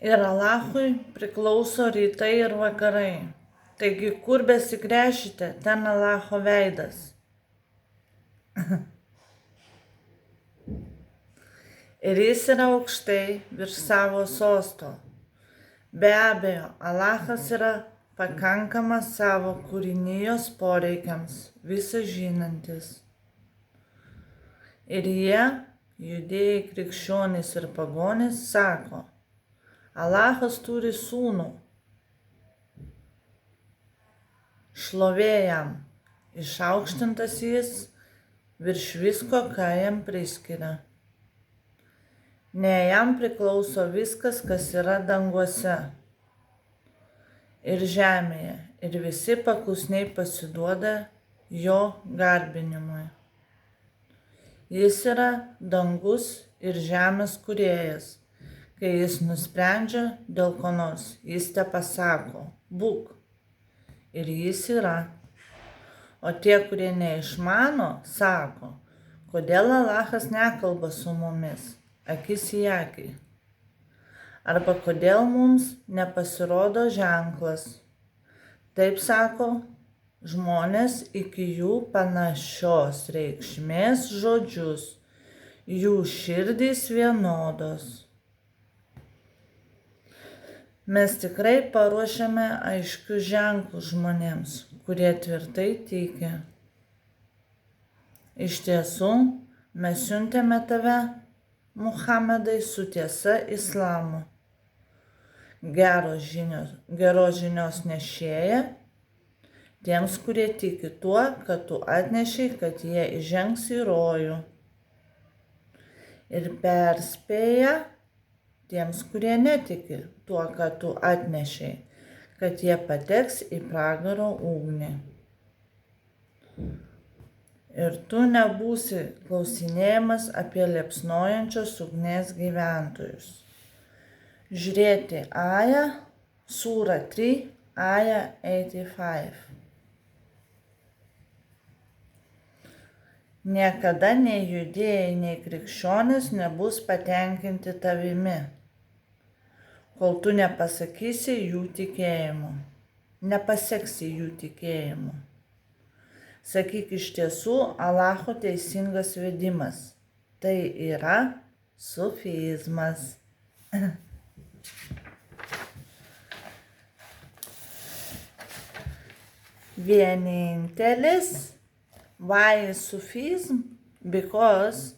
Ir Alachui priklauso rytai ir vakarai. Taigi, kur besigręšite, ten Alacho veidas. Ir jis yra aukštai virš savo sosto. Be abejo, Alachas yra pakankamas savo kūrinijos poreikiams, visą žinantis. Ir jie, judėjai, krikščionys ir pagonys, sako, Alachas turi sūnų. Šlovė jam, išaukštintas jis virš visko, ką jam priskiria. Ne jam priklauso viskas, kas yra danguose ir žemėje, ir visi paklusniai pasiduoda jo garbinimui. Jis yra dangus ir žemės kūrėjas. Kai jis nusprendžia dėl ko nors, jis tepasako, būk. Ir jis yra. O tie, kurie neišmano, sako, kodėl Alachas nekalba su mumis, akis į akį. Arba kodėl mums nepasirodo ženklas. Taip sako žmonės iki jų panašios reikšmės žodžius, jų širdys vienodos. Mes tikrai paruošiame aiškius ženklus žmonėms, kurie tvirtai tiki. Iš tiesų, mes siuntėme tave, Muhamedai, su tiesa islamu. Geros žinios nešėja tiems, kurie tiki tuo, kad tu atnešiai, kad jie įžengs į rojų. Ir perspėja tiems, kurie netiki tuo, kad tu atnešiai, kad jie pateks į pragaro ugnį. Ir tu nebūsi klausinėjamas apie liepsnojančios ugnies gyventojus. Žiūrėti Aja, Sūra 3, Aja 85. Niekada nei judėjai, nei krikščionis nebus patenkinti tavimi, kol tu nepasakysi jų tikėjimu, nepaseksi jų tikėjimu. Sakyk, iš tiesų, Alacho teisingas vedimas. Tai yra sufizmas. Vienintelis. Why is Sufism? Because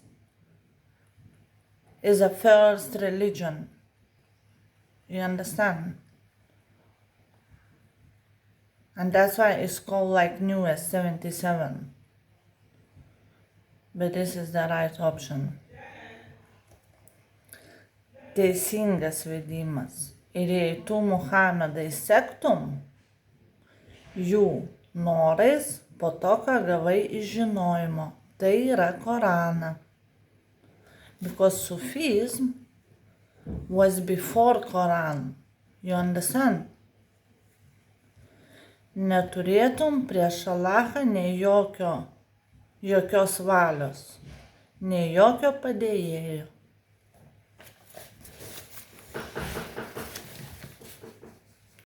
it's a first religion. You understand? And that's why it's called like Newest 77. But this is the right option. Teisingas vedimas. Ir jei tu Muhamedai sektum jų norais, po to, ką gavai iš žinojimo, tai yra Koraną. Because Sufism was before Quran. You understand? Neturėtum prieš Alachą nei jokios valios, nei jokio padėjėjo.